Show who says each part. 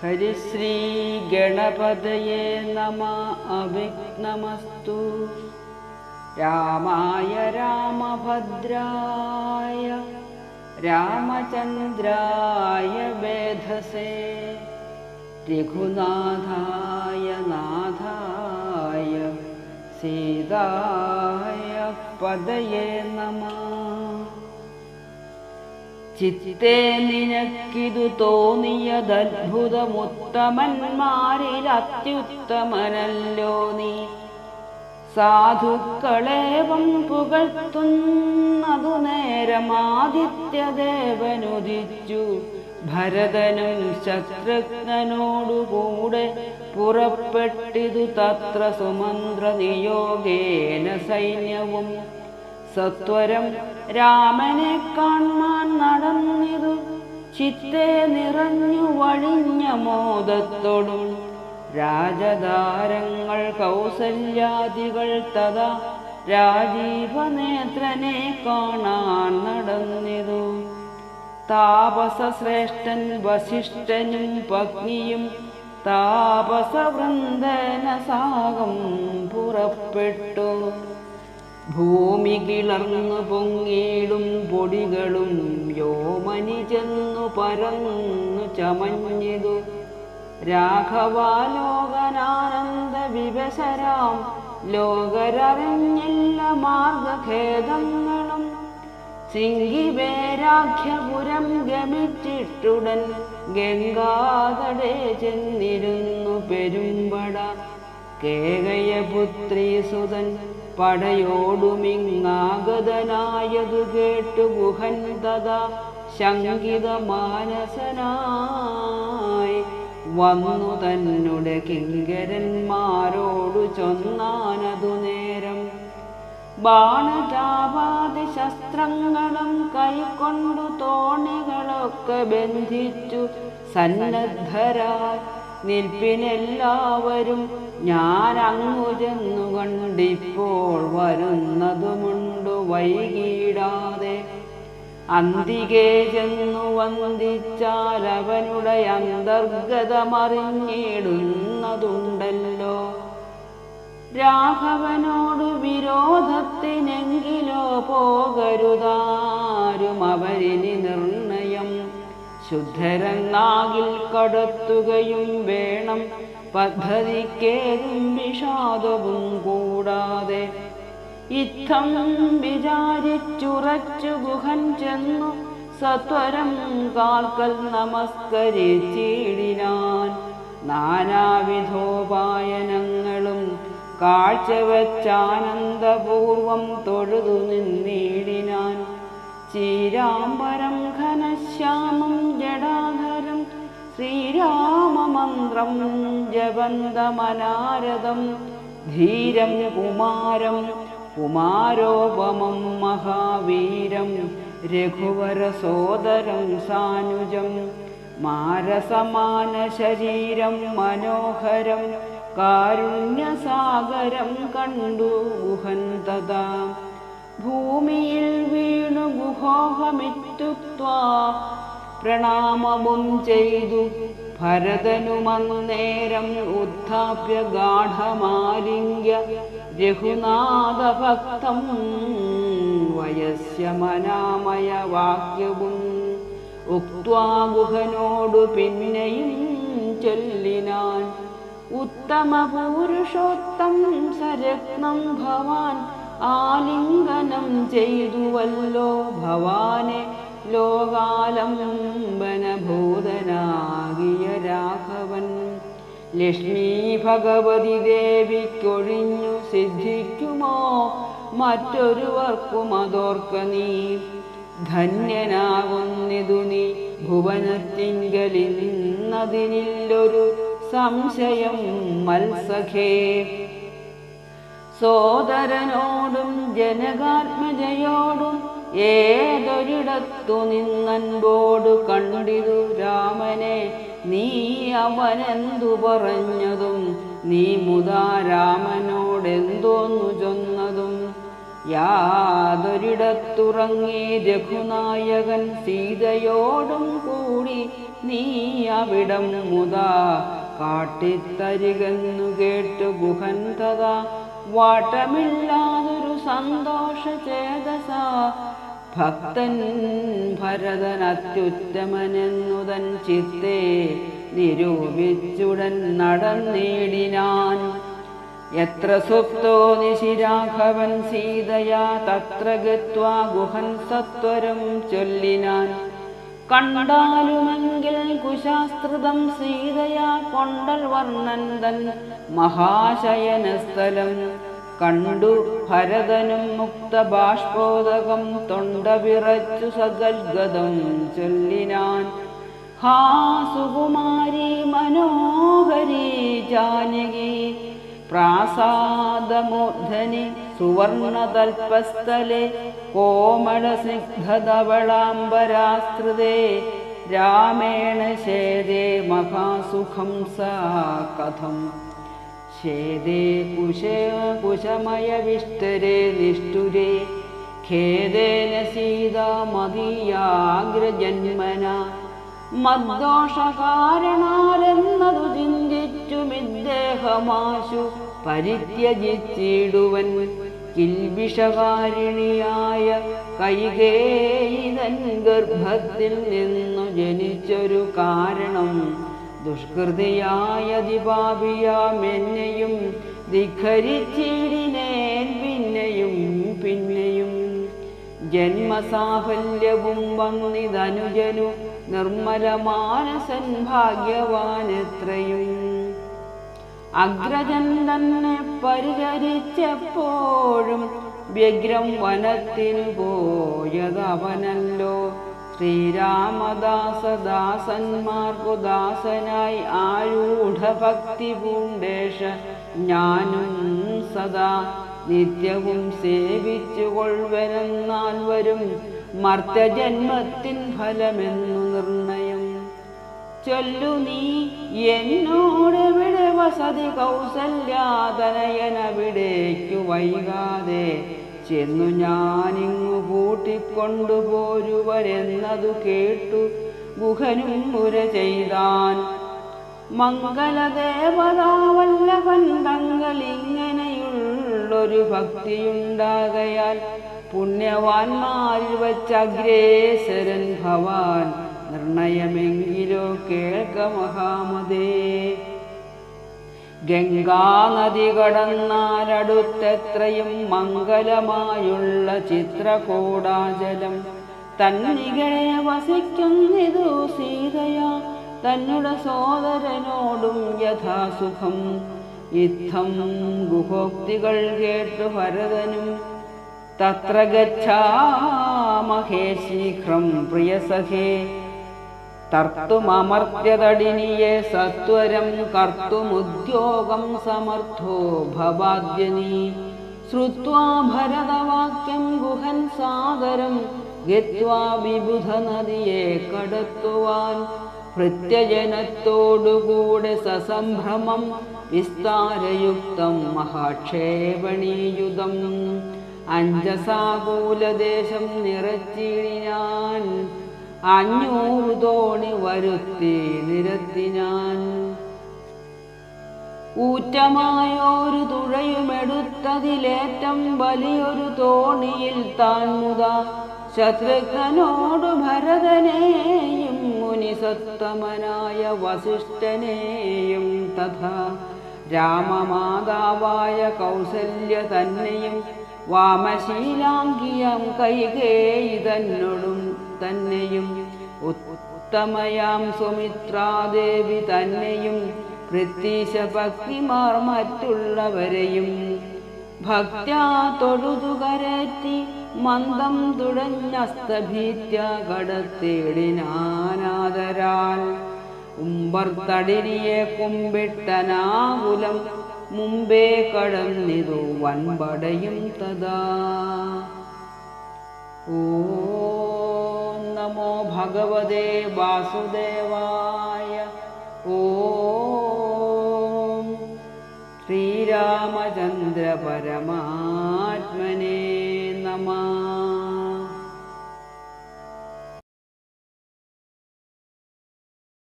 Speaker 1: ഹരിശ്രീ ഗണപതയേ നമഃ. അവിഘ്നമസ്തു. രാമായ രാമഭദ്രായ രാമചന്ദ്രായ വേധസേ രഘുനാഥായ നാഥായ സീതായ പദയേ നമഃ. ചിത്തേ നിനക്കിതു തോന്നിയതദ്ഭുതമുത്തമന്മാരിൽ അത്യുത്തമനല്ലോ നീ. സാധുക്കളേവം പുകഴ്ത്തുന്നതു നേരമാദിത്യദേവനുദിച്ചു. ഭരതനും ശത്രുഘ്നനോടുകൂടെ പുറപ്പെട്ടിതു തത്ര സുമന്ത്ര നിയോഗേന സൈന്യവും. സത്വരം രാമനെ കാൺമാൻ നടന്നിതു. ചിത്തേ നിറഞ്ഞു വഴിഞ്ഞ മോദത്തോടും. രാജധാരങ്ങൾ കൗസല്യാദികൾ തഥാ രാജീവനേത്രനെ കാണാൻ നടന്നിതു. താപസശ്രേഷ്ഠൻ വസിഷ്ഠനും പത്നിയും താപസവൃന്ദന സാഗം പുറപ്പെട്ടു. ഭൂമി കിളർന്നു പൊങ്ങിയിടും പൊടികളും യോമനി ചെന്നു പരന്നു ചമഞ്ഞിതു. രാഘവാലോകനാനന്ദ വിവശരാം ലോകരറിഞ്ഞില്ല മാർഗഖേദങ്ങളും. സിംഗിവേരാഖ്യപുരം ഗമിച്ചിട്ടുടൻ ഗംഗാതടേ ചെന്നിരുന്നു പെരുമ്പട. കേകയപുത്രീസുതൻ പടയോടുമിങ്ങാഗതനായതു കേട്ടു ഗുഹൻ തഥാ ശങ്കിത മാനസനായി വന്നു തന്നെ കിങ്കരന്മാരോടു ചൊന്നാനതു നേരം. ബാണചാപാതി ശസ്ത്രങ്ങളും കൈക്കൊണ്ടു തോണികളൊക്കെ ബന്ധിച്ചു സന്നദ്ധരായി നിൽപ്പിനെല്ലാവരും. ഞാൻ അങ്ങു ചെന്നു കണ്ടിപ്പോൾ വരുന്നതുമുണ്ടു വൈകിടാതെ. അന്തികേ ചെന്നു വന്ദിച്ചാൽ അവനുടെ അന്തർഗതമറിഞ്ഞിടുന്നതുണ്ടല്ലോ. രാഘവനോടു വിരോധത്തിനെങ്കിലോ പോകരുതാരും അവരിനി നിർണയം. ശുദ്ധരെന്നാകിൽ കടത്തുകയും വേണം പദ്ധതിക്കേതും വിഷാദവും കൂടാതെ. ഇത്തം വിചാരിച്ചുറച്ചു ഗുഹൻ ചെന്നു സത്വരം കാൽക്കൽ നമസ്കരിച്ചിടിനാൻ. നാനാവിധോപായനങ്ങളും കാഴ്ചവച്ചാനന്ദപൂർവം തൊഴുതു നിന്നിടിനാൻ. ചീരാംബരം ഘനശ്യാമം ജടാധരം ശ്രീരാമമന്ത്രം ജപന്തമനാരദം. ധീരം കുമാരം കുമാരോപമം മഹാവീരം രഘുവരസോദരം സാനുജം. മാരസമാന ശരീരം മനോഹരം കാരുണ്യസാഗരം കണ്ടു ഗുഹൻ തഥാ. ഭൂമിയിൽ വീണു ഗുഹോഹമിത്യുക്ത്വാ പ്രണാമവും ചെയ്തു. ഭരതനുമന്നേരം ഉത്ഥാപ്യ ഗാഠമാലിംഗ്യ രഘുനാഥഭക്തം വയസ്യമനാമയ വാക്യവും ഉക്ത്വാ ഗുഹനോടു പിന്നെയും ചൊല്ലിനാൻ. ഉത്തമ പുരുഷോത്തം സരത്നം ഭവാൻ ആലിംഗനം ചെയ്തുവല്ലോ ഭവാനെ. ലോകാലംബനഭൂതനാകിയ രാഘവൻ ലക്ഷ്മീ ഭഗവതി ദേവിക്കൊഴിഞ്ഞു സിദ്ധിക്കുമോ മറ്റൊരുവർക്കും അതോർക്ക നീ. ധന്യനാകുന്നിതു നീ ഭുവനത്തിങ്കലിന്നതിനില്ലൊരു സംശയം മത്സഖേ. സോദരനോടും ജനകാത്മജയോടും ഏതൊരിടത്തു നിന്നൻപോടു കണ്ടിതു രാമനെ. നീ അവനെന്തു പറഞ്ഞതും നീ മുതാ രാമനോടെന്തോന്നു ചൊന്നതും. യാതൊരിടത്തുറങ്ങി രഘുനായകൻ സീതയോടും കൂടി നീ അവിടം മുതാ കാട്ടിത്തരികെന്നു കേട്ടു ഗുഹൻ തഥാ വാട്ടമില്ലാതൊരു സന്തോഷചേതസ ഭക്തൻ ഭരതൻ അത്യുത്തമനെന്നുതൻ ചിത്തേ നിരൂപിച്ചുടൻ നടന്നേടിനാൻ. എത്ര സുപ്തോ നിശിരാഘവൻ സീതയാ തത്ര ഗത്വാ ഗുഹൻ സത്വരം ചൊല്ലിനാൻ. കണ്ടാലുമെങ്കിൽ കുശാസ്ത്രിതം സീതയാ കൊണ്ടൽ വർണ്ണൻ തൻ മഹാശയനസ്ഥലം. കണ്ടു ഭരതനും മുക്തബാഷ്പോദകം തൊണ്ട വിറച്ചു സഗദ്ഗദം ചൊല്ലിനാൻ. ഹാ സുകുമാരി മനോഹരി ജാനകി പ്രാസാദമൂർധനി സുവർണതൽപസ്ഥലെ കോമളസ്നിഗ്ധധവളാംബരാസ്തൃതേ രാമേണ ശേദേ മഹാസുഖം സാ കഥം. ശേദേ കുശമയവിഷ്ടരേ നിഷ്ഠുരേ ഖേദേന സീതാ മദീയാഗ്രജന്മന. മദ്ദോഷകാരണാലെന്നതു ചിന്തിച്ചുമിദ്ദേഹമാശു പരിത്യജിച്ചിടുവൻ. കിൽബിഷകാരിണിയായ കൈകേയിതൻ ഗർഭത്തിൽ നിന്നു ജനിച്ചൊരു കാരണം ദുഷ്കൃതിയായതിപാപിയാമെന്നെയും ധിഖരിച്ചിടിനേൻ പിന്നെയും പിന്നെയും. ജന്മസാഫല്യവും വന്നിതനുജനു നിർമ്മലമാനസൻ ഭാഗ്യവാനെത്രയും. അഗ്രജൻ തന്നെ പരിചരിച്ചെപ്പോഴും വ്യഗ്രം വനത്തിനു പോയതവനല്ലോ. ശ്രീരാമദാസദാസന്മാർക്കു ദാസനായി ആരൂഢഭക്തി പൂണ്ടേഷ ഞാനും സദാ നിത്യവും സേവിച്ചു കൊള്ളുവനെന്നാൽ വരും മർത്യജന്മത്തിൻ ഫലമെന്നു നിർണയം. ചൊല്ലു നീ എന്നോടെവിടെ വസതി കൗസല്യാതനയനവിടേക്കു വൈകാതെ ചെന്നു ഞാനിങ്ങു കൂട്ടിക്കൊണ്ടുപോരുവരെന്നതു കേട്ടു ഗുഹനും മുര ചെയ്താൻ. മംഗലദേവതാവല്ലഭൻ തങ്ങളിങ്ങനെയുള്ളൊരു ഭക്തിയുണ്ടാകയാൽ പുണ്യവാന്മാരിൽ വച്ചഗ്രേസരൻ ഭവാൻ. നിർണയമെങ്കിലോ കേൾക്ക മഹാമതേ. ഗംഗാനദി കടന്നാലടുത്തെത്രയും മംഗലമായുള്ള ചിത്രകൂടാചലം തന്നികളെ വസിക്കുന്നിതു സീതയാ തന്നുടെ സോദരനോടും യഥാസുഖം. ഇത്തം ഗുഹോക്തികൾ കേട്ടു ഭരതനും തത്ര ഗച്ഛാമഹേ ശീഘ്രം പ്രിയസഖേ. തർത്തുമമർത്യതടിനിയെ സത്വരം കർത്തുമുദ്യോഗം സമർത്ഥോ ഭവാദ്യനീ. ശ്രുത്വാ ഭരതവാക്യം ഗുഹൻ സാദരം ഗത്വാ വിബുധ നദിയെ കടത്തുവാൻ. ഭൃത്യജനത്തോടുകൂടെ സസംഭ്രമം വിസ്താരയുക്തം മഹാക്ഷേപണീയുതം. അഞ്ജസാകൂലദേശം നിറച്ചിടിനാൻ. 500 തോണി വരുത്തി നിരത്തിനാൻ. ഊറ്റമായൊരു തുഴയുമെടുത്തതിലേറ്റം വലിയൊരു തോണിയിൽ താൻ മുതാ ശത്രുഘ്നനോടു ഭരതനെയും മുനിസത്തമനായ വസിഷ്ഠനെയും തഥാ രാമമാതാവായ കൗസല്യ തന്നെയും വാമശീലാംഗിയം കൈകേയി തന്നെയും ഉത്തമയാം സുമിത്രാദേവി തന്നെയും പൃഥ്വീശഭക്തിമാർ മറ്റുള്ളവരെയും ഭക്ത്യാ തൊഴുതുകരറ്റി മന്ദം തുഴഞ്ഞസ്തഭീത്യ കടത്തേടിനാനാദരാൽ. ഉമ്പർത്തടിനിയെ കുമ്പിട്ടനാകുലം മുമ്പേ കടന്നിതു വൻപടയും തഥാ. ഓം നമോ ഭഗവതേ വാസുദേവായ. ഓം ശ്രീരാമചന്ദ്ര പരമാത്മനേ നമഃ.